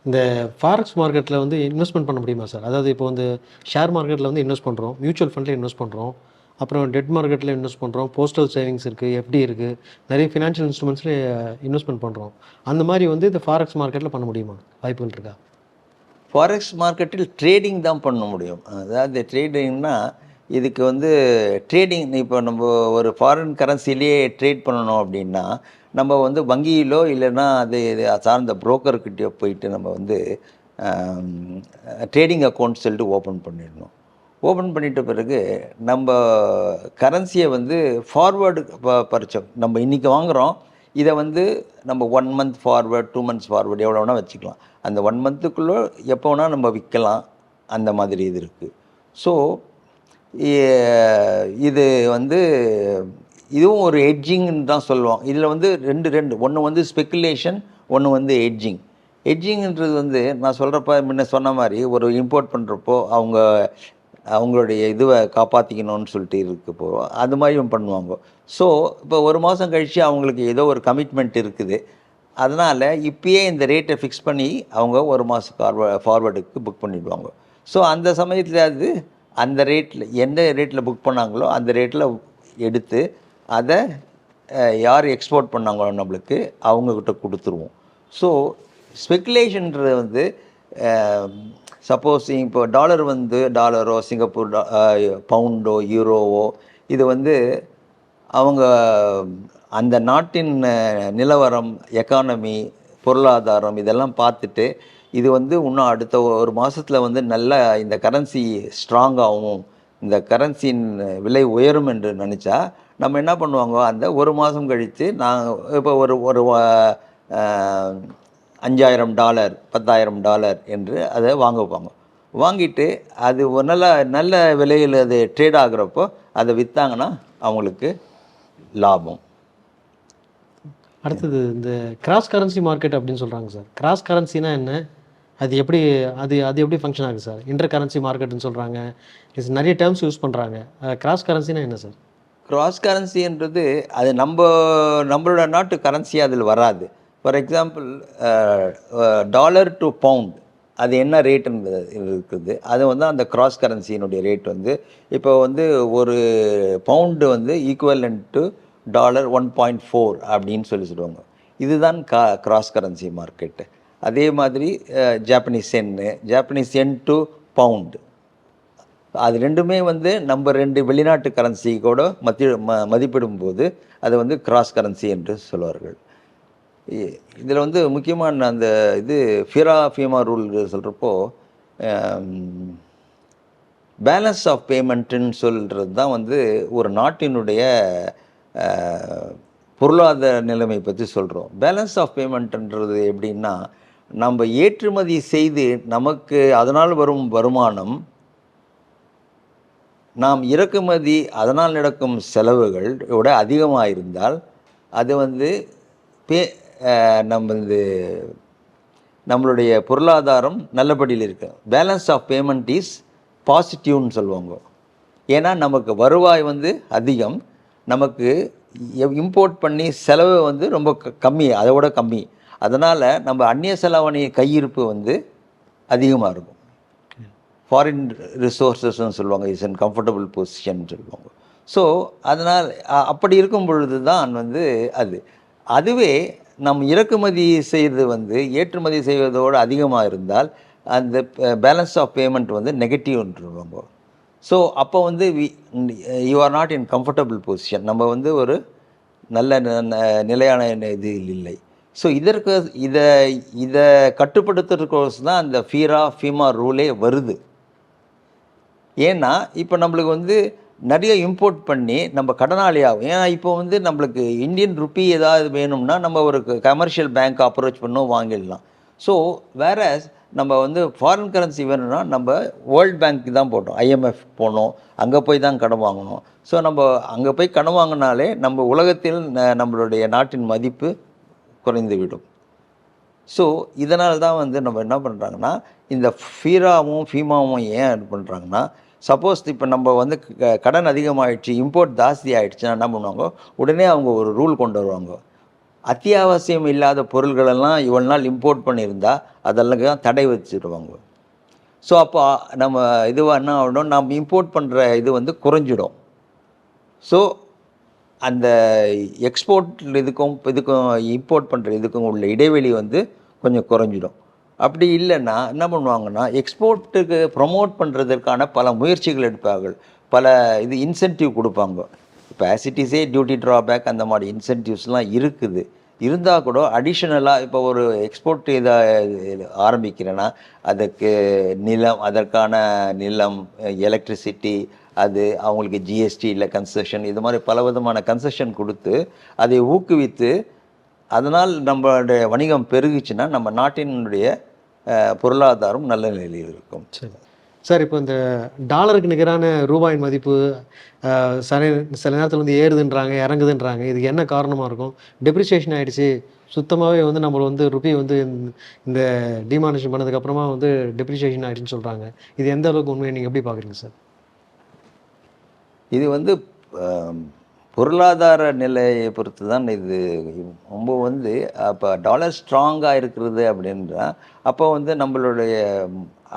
இந்த ஃபாரெக்ஸ் மார்க்கெட்டில் வந்து இன்வெஸ்ட்மெண்ட் பண்ண முடியுமா சார்? அதாவது இப்போ வந்து ஷேர் மார்க்கெட்டில் வந்து இன்வெஸ்ட் பண்ணுறோம், மியூச்சுவல் ஃபண்டில் இன்வெஸ்ட் பண்ணுறோம், அப்புறம் டெட் மார்க்கெட்டில் இன்வெஸ்ட் பண்ணுறோம், போஸ்டல் சேவிங்ஸ் இருக்குது, எஃப்டி இருக்குது, நிறைய ஃபினான்ஷியல் இன்ஸ்ட்ருமெண்ட்ஸில் இன்வெஸ்ட்மெண்ட் பண்ணுறோம். அந்த மாதிரி வந்து இந்த ஃபாரெக்ஸ் மார்க்கெட்டில் பண்ண முடியுமா? வாய்ப்புகள் இருக்கா? ஃபாரெக்ஸ் மார்க்கெட்டில் ட்ரேடிங் தான் பண்ண முடியும். அதாவது ட்ரேடிங்னா இதுக்கு வந்து ட்ரேடிங் இப்போ நம்ம ஒரு ஃபாரின் கரன்சிலேயே ட்ரேட் பண்ணணும் அப்படின்னா நம்ம வந்து வங்கியிலோ இல்லைன்னா அது இது சார்ந்த புரோக்கர்கிட்டயோ போயிட்டு நம்ம வந்து ட்ரேடிங் அக்கௌண்ட் சொல்லிட்டு ஓப்பன் பண்ணிடணும். ஓப்பன் பண்ணிட்ட பிறகு நம்ம கரன்சியை வந்து ஃபார்வேர்டு பறிச்சோம். நம்ம இன்றைக்கி வாங்குகிறோம், இதை வந்து நம்ம 1 மந்த் ஃபார்வேர்ட், 2 மந்த்ஸ் ஃபார்வேர்டு எவ்வளோ வேணால் வச்சுக்கலாம். அந்த 1 மந்த்துக்குள்ளே எப்போ வேணால் நம்ம விற்கலாம். அந்த மாதிரி இது இருக்குது. ஸோ இது வந்து இதுவும் ஒரு எட்ஜிங்னு தான் சொல்லுவோம். இதில் வந்து ரெண்டு ஒன்று வந்து ஸ்பெக்குலேஷன், ஒன்று வந்து எட்ஜிங். எட்ஜிங்ன்றது வந்து நான் சொல்கிறப்ப முன்ன சொன்ன மாதிரி ஒரு இம்போர்ட் பண்ணுறப்போ அவங்களுடைய இதுவை காப்பாற்றிக்கணும்னு சொல்லிட்டு இருக்கப்போ அது மாதிரியும் பண்ணுவாங்க. ஸோ இப்போ ஒரு மாதம் கழித்து அவங்களுக்கு ஏதோ ஒரு கமிட்மெண்ட் இருக்குது. அதனால் இப்பயே இந்த ரேட்டை ஃபிக்ஸ் பண்ணி அவங்க ஒரு மாதம் ஃபார்வேர்டுக்கு புக் பண்ணிவிடுவாங்க. ஸோ அந்த சமயத்தில் அது அந்த ரேட்டில் எந்த ரேட்டில் புக் பண்ணாங்களோ அந்த ரேட்டில் எடுத்து அதை யார் எக்ஸ்போர்ட் பண்ணாங்களோ நம்மளுக்கு அவங்கக்கிட்ட கொடுத்துருவோம். ஸோ ஸ்பெக்குலேஷன்றது வந்து சப்போஸ் இப்போ டாலர் வந்து டாலரோ சிங்கப்பூர் பவுண்டோ யூரோவோ இது வந்து அவங்க அந்த நாட்டின் நிலவரம், எக்கானமி, பொருளாதாரம் இதெல்லாம் பார்த்துட்டு இது வந்து இன்னும் அடுத்த ஒரு மாதத்தில் வந்து நல்லா இந்த கரன்சி ஸ்ட்ராங்காகவும் இந்த கரன்சியின் விலை உயரும் என்று நினச்சா நம்ம என்ன பண்ணுவாங்க, அந்த ஒரு மாதம் கழித்து நான் இப்போ ஒரு ஒரு $5,000 $10,000 என்று அதை வாங்குவாங்க. வாங்கிட்டு அது ஒரு நல்ல விலையில் அது ட்ரேட் ஆகுறப்போ அதை விற்றாங்கன்னா அவங்களுக்கு லாபம். அடுத்தது இந்த கிராஸ் கரன்சி மார்க்கெட் அப்படின்னு சொல்கிறாங்க சார். கிராஸ் கரன்சினா என்ன? அது எப்படி அது அது எப்படி ஃபங்க்ஷன் ஆகுது சார்? இன்டர் கரன்சி மார்க்கெட்டுன்னு சொல்கிறாங்க, நிறைய டேர்ம்ஸ் யூஸ் பண்ணுறாங்க. கிராஸ் கரன்சினா என்ன சார்? கிராஸ் கரன்சின்றது அது நம்மளோட நாட்டு கரன்சி அதில் வராது. For example dollar to pound அது என்ன ரேட்டுன்றது இருக்குது. அது வந்து அந்த கிராஸ் கரன்சியினுடைய ரேட் வந்து இப்போ வந்து ஒரு பவுண்டு வந்து ஈக்குவலண்ட் டு $1.4 அப்படின்னு சொல்லுவாங்க. இதுதான் கிராஸ் கரன்சி மார்க்கெட்டு. அதே மாதிரி ஜாப்பனீஸ் என் டு பவுண்டு அது ரெண்டுமே வந்து நம்ம ரெண்டு வெளிநாட்டு கரன்சி கூட மதிப்பிடும்போது அது வந்து கிராஸ் கரன்சி என்று சொல்வார்கள். இதில் வந்து முக்கியமான அந்த இது ஃபீமா ரூல் சொல்கிறப்போ பேலன்ஸ் ஆஃப் பேமெண்ட்டுன்னு சொல்கிறது தான் வந்து ஒரு நாட்டினுடைய பொருளாதார நிலைமை பற்றி சொல்கிறோம். பேலன்ஸ் ஆஃப் பேமெண்ட்டுன்றது எப்படின்னா நம்ம ஏற்றுமதி செய்து நமக்கு அதனால் வரும் வருமானம் நாம் இறக்குமதி அதனால் நடக்கும் செலவுகள் விட அதிகமாக இருந்தால் அது வந்து நம்மளுடைய பொருளாதாரம் நல்லபடியில் இருக்கு. பேலன்ஸ் ஆஃப் பேமெண்ட் இஸ் பாசிட்டிவ்னு சொல்லுவாங்க. ஏன்னா நமக்கு வருவாய் வந்து அதிகம், நமக்கு இம்போர்ட் பண்ணி செலவு வந்து ரொம்ப கம்மி, அதோட கம்மி. அதனால் நம்ம அந்நிய செலாவணி கையிருப்பு வந்து அதிகமாக இருக்கும். ஃபாரின் ரிசோர்ஸஸ்ன்னு சொல்லுவாங்க, இஸ் இன் கம்ஃபர்டபுள் பொசிஷன் சொல்லுவாங்க. ஸோ அதனால் அப்படி இருக்கும் பொழுது தான் வந்து அதுவே நம் இறக்குமதி செய்கிறது வந்து ஏற்றுமதி செய்வதோடு அதிகமாக இருந்தால் அந்த பேலன்ஸ் ஆஃப் பேமெண்ட் வந்து நெகட்டிவ்ன்றுவாங்க. ஸோ அப்போ வந்து you are not in comfortable position, நம்ம வந்து ஒரு நல்ல நிலையான இது இல்லை. ஸோ இதை கட்டுப்படுத்துறதுக்கோசம் தான் அந்த ஃபீமா ரூலே வருது. ஏன்னா இப்போ நம்மளுக்கு வந்து நிறைய இம்போர்ட் பண்ணி நம்ம கடனாளி ஆகும். ஏன்னா இப்போ வந்து நம்மளுக்கு இந்தியன் ருப்பி ஏதாவது வேணும்னா நம்ம ஒரு கமர்ஷியல் பேங்க் அப்ரோச் பண்ணோம் வாங்கிடலாம். ஸோ வேற நம்ம வந்து ஃபாரின் கரன்சி வேணும்னா நம்ம வேர்ல்ட் பேங்க்கு தான் போட்டோம், ஐஎம்எஃப் போனோம், அங்கே போய் தான் கடன் வாங்கணும். ஸோ நம்ம அங்கே போய் கடன் வாங்கினாலே நம்ம உலகத்தில் நம்மளுடைய நாட்டின் மதிப்பு குறைந்து விடும். ஸோ இதனால தான் வந்து நம்ம என்ன பண்ணுறாங்கன்னா இந்த ஃபீமாவும் ஏன் இது பண்ணுறாங்கன்னா, சப்போஸ் இப்போ நம்ம வந்து கடன் அதிகமாகிடுச்சு, இம்போர்ட் ஜாஸ்தி ஆகிடுச்சுன்னா என்ன பண்ணுவாங்க, உடனே அவங்க ஒரு ரூல் கொண்டு வருவாங்க. அத்தியாவசியம் இல்லாத பொருள்களெல்லாம் இவ்வளோ நாள் இம்போர்ட் பண்ணியிருந்தா அதெல்லாம் தடை வச்சுருவாங்க. ஸோ அப்போ நம்ம இதுவாக என்ன ஆகிடும், நம்ம இம்போர்ட் பண்ணுற இது வந்து குறைஞ்சிடும். ஸோ அந்த எக்ஸ்போர்ட் இதுக்கும் இம்போர்ட் பண்ணுற இதுக்கும் உள்ள இடைவெளி வந்து கொஞ்சம் குறைஞ்சிடும். அப்படி இல்லைன்னா என்ன பண்ணுவாங்கன்னா, எக்ஸ்போர்ட்டுக்கு ப்ரொமோட் பண்ணுறதற்கான பல முயற்சிகள் எடுப்பார்கள். பல இது இன்சென்டிவ் கொடுப்பாங்க. இப்போ ஆஸ் இட் இஸே டியூட்டி ட்ராபேக் அந்த மாதிரி இன்சென்டிவ்ஸ்லாம் இருக்குது. இருந்தால் கூட அடிஷ்னலாக இப்போ ஒரு எக்ஸ்போர்ட் இதை ஆரம்பிக்கிறேன்னா அதுக்கு அதற்கான நிலம், எலக்ட்ரிசிட்டி, அது அவங்களுக்கு ஜிஎஸ்டி இல்லை கன்செஷன், இது மாதிரி பல விதமான கன்செஷன் கொடுத்து அதை ஊக்குவித்து அதனால் நம்மளுடைய வணிகம் பெருகுச்சுன்னா நம்ம நாட்டினுடைய பொருளாதாரம் நல்ல நிலையில் இருக்கும். சரி சார், இப்போ இந்த டாலருக்கு நிகரான ரூபாயின் மதிப்பு சில நேரத்தில் வந்து ஏறுதுன்றாங்க, இறங்குதுன்றாங்க. இதுக்கு என்ன காரணமாக இருக்கும்? டெப்ரிசியேஷன் ஆகிடுச்சு சுத்தமாகவே வந்து நம்மளை வந்து ருபி வந்து இந்த டிமானிஷன் பண்ணதுக்கப்புறமா வந்து டெப்ரிசியேஷன் ஆகிடுச்சுன்னு சொல்கிறாங்க. இது எந்த அளவுக்கு உண்மையை நீங்கள் எப்படி பார்க்குறீங்க சார்? இது வந்து பொருளாதார நிலையை பொறுத்து தான் இது. ரொம்ப வந்து அப்போ டாலர் ஸ்ட்ராங்காக இருக்கிறது அப்படின்றா அப்போ வந்து நம்மளுடைய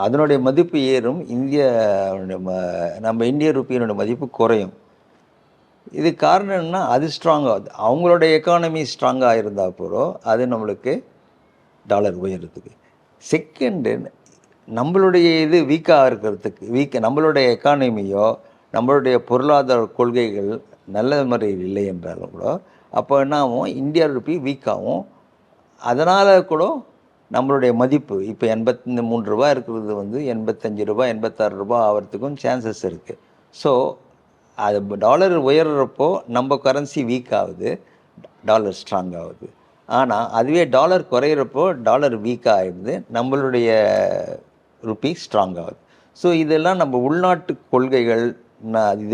அதனுடைய மதிப்பு ஏறும், நம்ம இந்திய ருப்பியினுடைய மதிப்பு குறையும். இது காரணம் என்ன, அது ஸ்ட்ராங்காகுது. அவங்களுடைய எக்கானமி ஸ்ட்ராங்காக இருந்தால் போகிறோம் அது நம்மளுக்கு டாலர் உயர்றதுக்கு. செகண்டு, நம்மளுடைய இது வீக்காக இருக்கிறதுக்கு நம்மளுடைய எக்கானமியோ நம்மளுடைய பொருளாதார கொள்கைகள் நல்ல முறையில் இல்லை என்றாலும் கூட அப்போ என்ன ஆகும், இந்தியா ருப்பி வீக்காகும். அதனால் கூட நம்மளுடைய மதிப்பு இப்போ 83 ரூபா இருக்கிறது வந்து 85 ரூபா 86 ரூபா ஆகிறதுக்கும் சான்சஸ் இருக்குது. ஸோ அது டாலர் உயர்றப்போ நம்ம கரன்சி வீக் ஆகுது, டாலர் ஸ்ட்ராங் ஆகுது. ஆனால் அதுவே டாலர் குறையிறப்போ டாலர் வீக் ஆகிடுது, நம்மளுடைய ருப்பி ஸ்ட்ராங் ஆகுது. ஸோ இதெல்லாம் நம்ம உள்நாட்டு கொள்கைகள்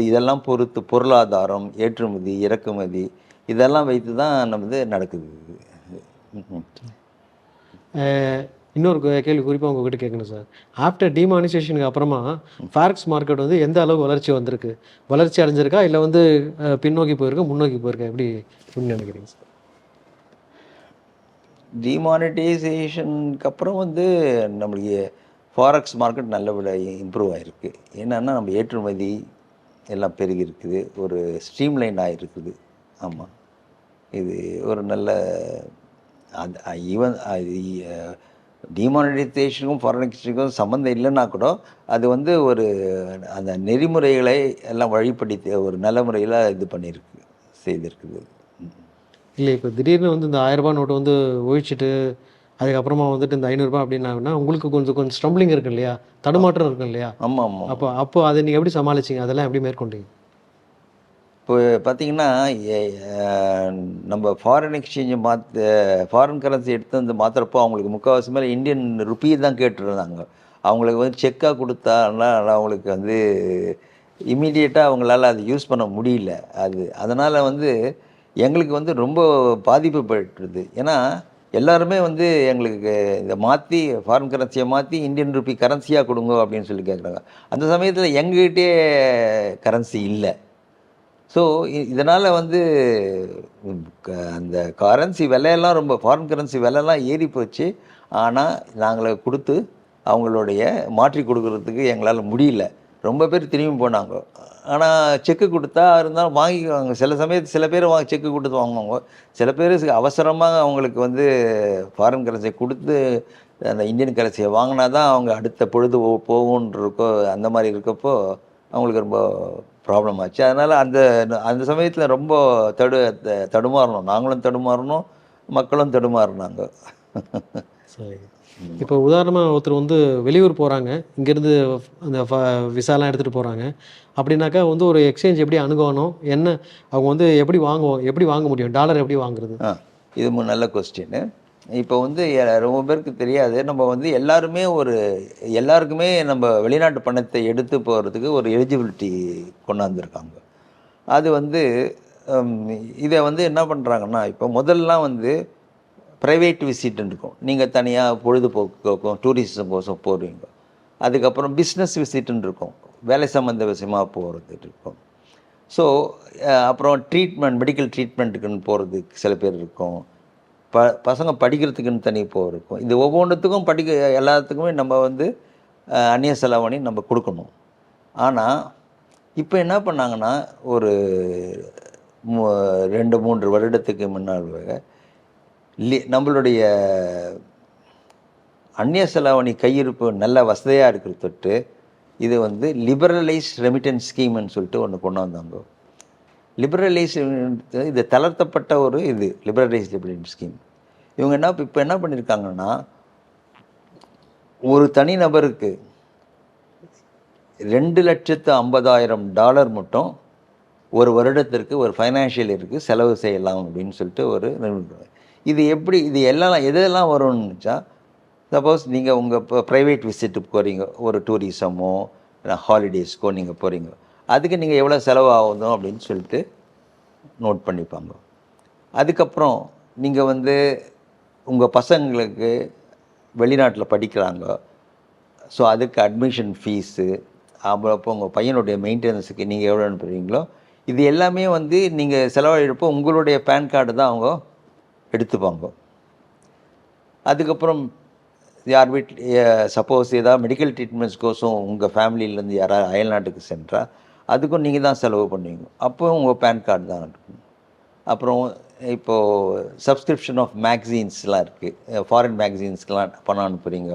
இதெல்லாம் பொறுத்து பொருளாதாரம், ஏற்றுமதி, இறக்குமதி இதெல்லாம் வைத்து தான் நமது நடக்குது. இன்னொரு கேள்வி குறிப்பாக உங்ககிட்ட கேட்கணும் சார். ஆஃப்டர் டிமானிசேஷனுக்கு அப்புறமா ஃபாரெக்ஸ் மார்க்கெட் வந்து எந்த அளவுக்கு வளர்ச்சி வந்திருக்கு? வளர்ச்சி அடைஞ்சிருக்கா, இல்லை வந்து பின்னோக்கி போயிருக்கா, முன்னோக்கி போயிருக்கா? எப்படி நினைக்கிறீங்க சார்? டிமானிட்டைசேஷனுக்கு அப்புறம் வந்து நம்மளுக்கு ஃபாரெக்ஸ் மார்க்கெட் நல்லபடியாக இம்ப்ரூவ் ஆகிருக்கு. என்னென்னா நம்ம ஏற்றுமதி எல்லாம் பெருகி இருக்குது, ஒரு ஸ்ட்ரீம்லைன் ஆகிருக்குது. ஆமாம், இது ஒரு நல்ல அது ஈவன் டிமானிட்டைசேஷனுக்கும் ஃபாரின் எக்ஸ்சேஞ்சுக்கும் சம்மந்தம் இல்லைன்னா கூட அது வந்து ஒரு அந்த நெறிமுறைகளை எல்லாம் வழிப்படுத்தி ஒரு நல்ல முறையில் இது பண்ணியிருக்கு, செய்திருக்குது. இல்லை, இப்போ திடீர்னு வந்து இந்த 1000 நோட்டு வந்து ஒழிச்சிட்டு அதுக்கப்புறமா வந்துட்டு இந்த 500 அப்படின்னாங்கன்னா உங்களுக்கு கொஞ்சம் ஸ்ட்ரம்பிளிங் இருக்கு இல்லையா, தடுமாற்றம் இருக்கும் இல்லையா? ஆமாம் ஆமாம். அப்போ அதை நீங்கள் எப்படி சமாளிச்சிங்க? அதெல்லாம் எப்படி மேற்கொண்டீங்க? இப்போ பார்த்தீங்கன்னா நம்ம ஃபாரின் எக்ஸ்சேஞ்சை ஃபாரின் கரன்சி எடுத்து வந்து மாற்றுறப்போ அவங்களுக்கு முக்கால்வாசி மேலே இந்தியன் ருப்பியை தான் கேட்டுருந்தாங்க. அவங்களுக்கு வந்து செக்காக கொடுத்தாங்கன்னா அவங்களுக்கு வந்து இம்மீடியட்டாக அவங்களால அதை யூஸ் பண்ண முடியல. அதனால் வந்து எங்களுக்கு வந்து ரொம்ப பாதிப்பு பட்டுருது. ஏன்னா எல்லாருமே வந்து எங்களுக்கு இதை மாற்றி ஃபாரின் கரன்சியை மாற்றி இந்தியன் ருப்பி கரன்சியாக கொடுங்க அப்படின்னு சொல்லி கேட்குறாங்க. அந்த சமயத்தில் எங்ககிட்டே கரன்சி இல்லை. ஸோ இதனால் வந்து அந்த கரன்சி விலையெல்லாம் ரொம்ப ஃபாரின் கரன்சி விலையெல்லாம் ஏறி போச்சு. ஆனால் நாங்களை கொடுத்து அவங்களுடைய மாற்றி கொடுக்குறதுக்கு எங்களால் முடியல. ரொம்ப பேர் திரும்பி போனாங்க. ஆனால் செக்கு கொடுத்தா இருந்தாலும் வாங்கிக்குவாங்க. சில சமயத்தில் சில பேர் செக்கு கொடுத்து வாங்குவாங்க. சில பேர் அவசரமாக அவங்களுக்கு வந்து ஃபாரின் கரன்சியை கொடுத்து அந்த இந்தியன் கரன்சியை வாங்கினா தான் அவங்க அடுத்த பொழுது போகும்ன்றக்கோ அந்த மாதிரி இருக்கப்போ அவங்களுக்கு ரொம்ப ப்ராப்ளம் ஆச்சு. அதனால் அந்த சமயத்தில் ரொம்ப தடுமாறணும், நாங்களும் தடுமாறணும், மக்களும் தடுமாறினாங்க. சரி, இப்போ உதாரணமாக ஒருத்தர் வந்து வெளியூர் போகிறாங்க, இங்கேருந்து அந்த விசாலாம் எடுத்துகிட்டு போகிறாங்க அப்படின்னாக்கா வந்து ஒரு எக்ஸ்சேஞ்ச் எப்படி அணுகணும், என்ன அவங்க வந்து எப்படி வாங்க முடியும், டாலர் எப்படி வாங்குறது? இது நல்ல கொஸ்டின். இப்போ வந்து ரொம்ப பேருக்கு தெரியாது, நம்ம வந்து எல்லாருக்குமே நம்ம வெளிநாட்டு பணத்தை எடுத்து போகிறதுக்கு ஒரு எலிஜிபிலிட்டி கொண்டாந்துருக்காங்க. அது வந்து இதை வந்து என்ன பண்ணுறாங்கன்னா, இப்போ முதல்லாம் வந்து ப்ரைவேட் விசிட்னு இருக்கும், நீங்கள் தனியாக பொழுதுபோக்குக்கும் டூரிசம் கோசம் போடுவீங்க. அதுக்கப்புறம் பிஸ்னஸ் விசிட்னு இருக்கும், வேலை சம்மந்த விஷயமாக போகிறது இருக்கும். ஸோ அப்புறம் மெடிக்கல் ட்ரீட்மெண்ட்டுக்குன்னு போகிறதுக்கு சில பேர் இருக்கும். பசங்க படிக்கிறதுக்குன்னு தனி இப்போ இருக்கும். இது ஒவ்வொன்றுத்துக்கும் எல்லாத்துக்குமே நம்ம வந்து அந்நிய செலாவணி நம்ம கொடுக்கணும். ஆனால் இப்போ என்ன பண்ணாங்கன்னா ஒரு 2-3 வருடத்துக்கு முன்னால் நம்மளுடைய அந்நிய செலாவணி கையிருப்பு நல்ல வசதியாக இருக்கிற தொட்டு இது வந்து லிபரலைஸ் ரெமிட்டன்ஸ் ஸ்கீம்னு சொல்லிட்டு ஒன்று கொண்டு வந்தாங்க. லிபரலைஸ் இது தளர்த்தப்பட்ட ஒரு லிபரலைஸ் ரெமிட்டன்ஸ் ஸ்கீம். இவங்க இப்போ என்ன பண்ணியிருக்காங்கன்னா ஒரு தனிநபருக்கு $2,50,000 மட்டும் ஒரு வருடத்திற்கு ஒரு ஃபைனான்ஷியல் இருக்குது செலவு செய்யலாம் அப்படின்னு சொல்லிட்டு இது எப்படி எதெல்லாம் வரும்னுச்சா, சப்போஸ் நீங்கள் உங்கள் இப்போ ப்ரைவேட் விசிட்டுக்கு போகிறீங்க, ஒரு டூரிசமோ ஹாலிடேஸ்க்கோ நீங்கள் போகிறீங்க, அதுக்கு நீங்கள் எவ்வளோ செலவு ஆகுதோ அப்படின்னு சொல்லிட்டு நோட் பண்ணிப்பாங்க. அதுக்கப்புறம் நீங்கள் வந்து உங்கள் பசங்களுக்கு வெளிநாட்டில் படிக்கிறாங்க, ஸோ அதுக்கு அட்மிஷன் ஃபீஸு, அப்போ உங்கள் பையனுடைய மெயின்டெனன்ஸுக்கு நீங்கள் எவ்வளோ அனுப்புகிறீங்களோ இது எல்லாமே வந்து நீங்கள் செலவழிப்போ உங்களுடைய பேன் கார்டு தான் அவங்க எடுத்துப்பாங்க. அதுக்கப்புறம் யார் சப்போஸ் ஏதாவது மெடிக்கல் ட்ரீட்மெண்ட்ஸ்க்கோசம் உங்கள் ஃபேமிலியிலேருந்து யாராவது அயல்நாட்டுக்கு சென்றால் அதுக்கும் நீங்கள் தான் செலவு பண்ணுவீங்க, அப்போ உங்கள் பேன் கார்டு தான் எடுக்கணும். அப்புறம் இப்போது சப்ஸ்கிரிப்ஷன் ஆஃப் மேக்சின்ஸ்லாம் இருக்குது, ஃபாரின் மேக்சின்ஸ்க்கெலாம் பணம் அனுப்புகிறீங்க.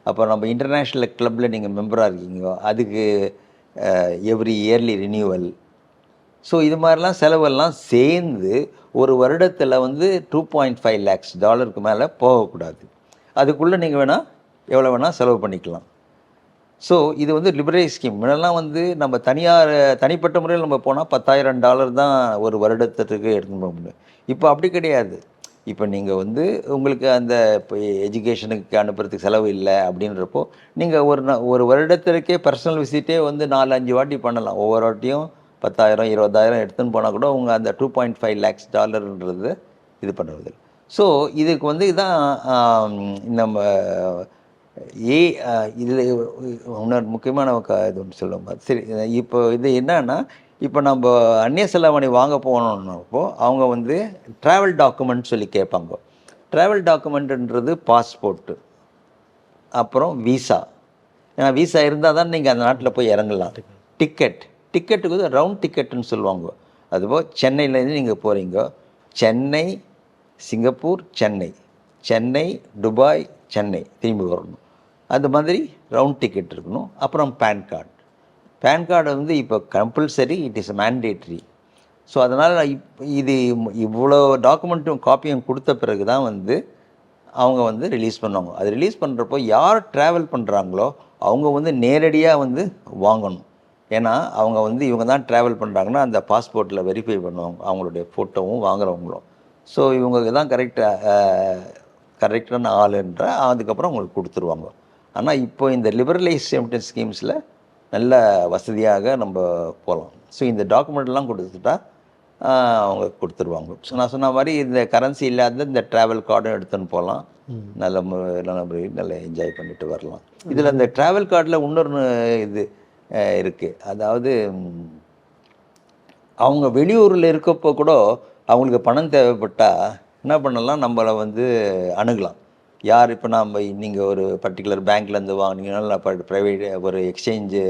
அப்புறம் நம்ம இன்டர்நேஷ்னல் கிளப்பில் நீங்கள் மெம்பராக இருக்கீங்க, அதுக்கு எவ்ரி இயர்லி ரினியூவல். ஸோ இது மாதிரிலாம் செலவெல்லாம் சேர்ந்து ஒரு வருடத்தில் வந்து $2.5 lakhs மேலே போகக்கூடாது. அதுக்குள்ளே நீங்கள் எவ்வளோ வேணால் செலவு பண்ணிக்கலாம். ஸோ இது வந்து லிபரலைஸ் ஸ்கீம். முன்னெல்லாம் வந்து நம்ம தனிப்பட்ட முறையில் நம்ம போனால் $10,000 தான் ஒரு வருடத்துக்கு எடுத்துன்னு போக முடியும். இப்போ அப்படி கிடையாது. இப்போ நீங்கள் வந்து உங்களுக்கு அந்த இப்போ எஜுகேஷனுக்கு அனுப்புறதுக்கு செலவு இல்லை அப்படின்றப்போ நீங்கள் ஒரு வருடத்திற்கே பர்சனல் விசிட்டே வந்து 4-5 வாட்டி பண்ணலாம். ஒவ்வொரு வாட்டியும் 10,000 20,000 எடுத்துன்னு போனால் கூட உங்கள் அந்த $2.5 lakhs இது பண்ணுறது. ஸோ இதுக்கு வந்து இதான் நம்ம இதில் இன்னொரு முக்கியமான இது ஒன்று சொல்லுவோம். சரி, இப்போ இது என்னன்னா, இப்போ நம்ம அந்நிய செலாவணி வாங்க போனோம்னப்போ அவங்க வந்து ட்ராவல் டாக்குமெண்ட் சொல்லி கேட்பாங்க. ட்ராவல் டாக்குமெண்ட்டுன்றது பாஸ்போர்ட்டு, அப்புறம் விசா. ஏன்னா விசா இருந்தால் தான் நீங்கள் அந்த நாட்டில் போய் இறங்கலாம். டிக்கெட்டுக்கு வந்து ரவுண்ட் டிக்கெட்டுன்னு சொல்லுவாங்க. அதுபோல் சென்னையிலேருந்து நீங்கள் போகிறீங்க, சென்னை சிங்கப்பூர் சென்னை துபாய் சென்னை திரும்பி வரணும், அது மாதிரி ரவுண்ட் டிக்கெட் இருக்கணும். அப்புறம் பேன் கார்டு வந்து இப்போ compulsory, it is mandatory. So அதனால் இது இவ்வளோ டாக்குமெண்ட்டும் காப்பியும் கொடுத்த பிறகு தான் வந்து அவங்க வந்து ரிலீஸ் பண்ணுவாங்க. அது ரிலீஸ் பண்ணுறப்போ யார் ட்ராவல் பண்ணுறாங்களோ அவங்க வந்து நேரடியாக வந்து வாங்கணும். ஏன்னா அவங்க வந்து இவங்க தான் ட்ராவல் பண்ணுறாங்கன்னா அந்த பாஸ்போர்ட்டில் வெரிஃபை பண்ணுவாங்க, அவங்களுடைய ஃபோட்டோவும் வாங்குறவங்களும். ஸோ இவங்களுக்கு தான் கரெக்டான ஆளுன்ற அதுக்கப்புறம் அவங்களுக்கு கொடுத்துருவாங்க. ஆனால் இப்போ இந்த லிபரலைஸ் ரெமிட்டன்ஸ் ஸ்கீம்ஸில் நல்ல வசதியாக நம்ம போகலாம். ஸோ இந்த டாக்குமெண்ட்லாம் கொடுத்துட்டா அவங்க கொடுத்துருவாங்க. ஸோ நான் சொன்ன மாதிரி இந்த கரன்சி இல்லாத இந்த ட்ராவல் கார்டும் எடுத்துன்னு போகலாம், நல்ல என்ஜாய் பண்ணிட்டு வரலாம். இதில் இந்த ட்ராவல் கார்டில் இன்னொரு இது இருக்குது. அதாவது அவங்க வெளியூரில் இருக்கப்போ கூட அவங்களுக்கு பணம் தேவைப்பட்டால் என்ன பண்ணலாம், நம்மளை வந்து அணுகலாம். யார் இப்போ நீங்கள் ஒரு பர்டிகுலர் பேங்க்லேருந்து வாங்கினீங்கன்னா, ப்ரைவேட் ஒரு எக்ஸ்சேஞ்சு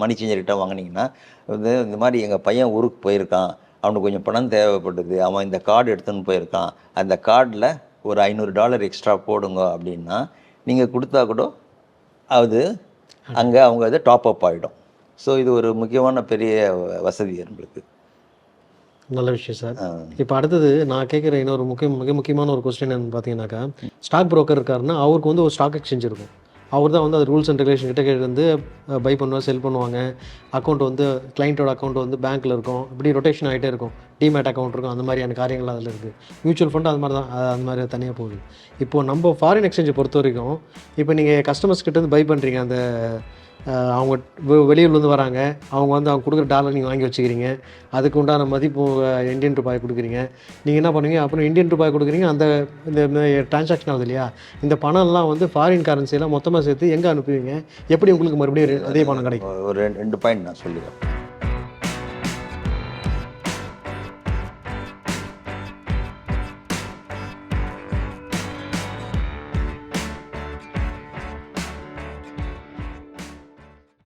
மணி சேஞ்சர்கிட்ட வாங்கினீங்கன்னா வந்து இந்த மாதிரி எங்கள் பையன் ஊருக்கு போயிருக்கான், அவனுக்கு கொஞ்சம் பணம் தேவைப்படுது, அவன் இந்த கார்டு எடுத்துன்னு போயிருக்கான், அந்த கார்டில் ஒரு $500 எக்ஸ்ட்ரா போடுங்க அப்படின்னா நீங்கள் கொடுத்தா கூட அது அங்கே அவங்க அதை டாப் அப் ஆகிடும். ஸோ இது ஒரு முக்கியமான பெரிய வசதி நம்மளுக்கு. நல்ல விஷயம் சார். இப்போ அடுத்தது நான் கேட்குற இன்னொரு மிக முக்கியமான ஒரு கொஸ்டின் என்னன்னு பார்த்தீங்கன்னாக்கா, ஸ்டாக் புரோக்கர் இருக்காருன்னா அவருக்கு வந்து ஒரு ஸ்டாக் எக்ஸ்சேஞ்ச் இருக்கும். அவர் தான் வந்து அது ரூல்ஸ் அண்ட் ரெகுலேஷன் கிட்ட வந்து பை பண்ணுவாங்க, செல் பண்ணுவாங்க. அக்கௌண்ட் வந்து கிளைண்ட்டோட அக்கௌண்ட் வந்து பேங்க்கில் இருக்கும், இப்படி ரொட்டேஷன் ஆகிட்டே இருக்கும். டிமேட் அக்கௌண்ட் இருக்கும், அந்த மாதிரியான காரியங்கள் அதில் இருக்குது. மியூச்சுவல் ஃபண்ட் அது மாதிரி தான், அந்த மாதிரி தனியாக போகுது. இப்போது நம்ம ஃபாரின் எக்ஸ்சேஞ்சை பொறுத்த வரைக்கும் இப்போ நீங்கள் கஸ்டமர்ஸ் கிட்டேருந்து பை பண்ணுறீங்க, அந்த அவங்க வெளியூர்லேருந்து வராங்க, அவங்க கொடுக்குற டாலர் நீங்கள் வாங்கி வச்சுக்கிறீங்க, அதுக்கு உண்டான மதிப்பு இந்தியன் ரூபாய் கொடுக்குறீங்க. நீங்கள் என்ன பண்ணுவீங்க, அப்புறம் இந்தியன் ரூபாய் கொடுக்குறீங்க, இந்த டிரான்சாக்ஷன் ஆகுது இல்லையா, இந்த பணம்லாம் வந்து ஃபாரின் கரன்சியெல்லாம் மொத்தமாக சேர்த்து எங்கே அனுப்புவீங்க, எப்படி உங்களுக்கு மறுபடியும் அதே பணம் கிடைக்கும்? ஒரு 2 பாயிண்ட் நான் சொல்லிடுறேன்.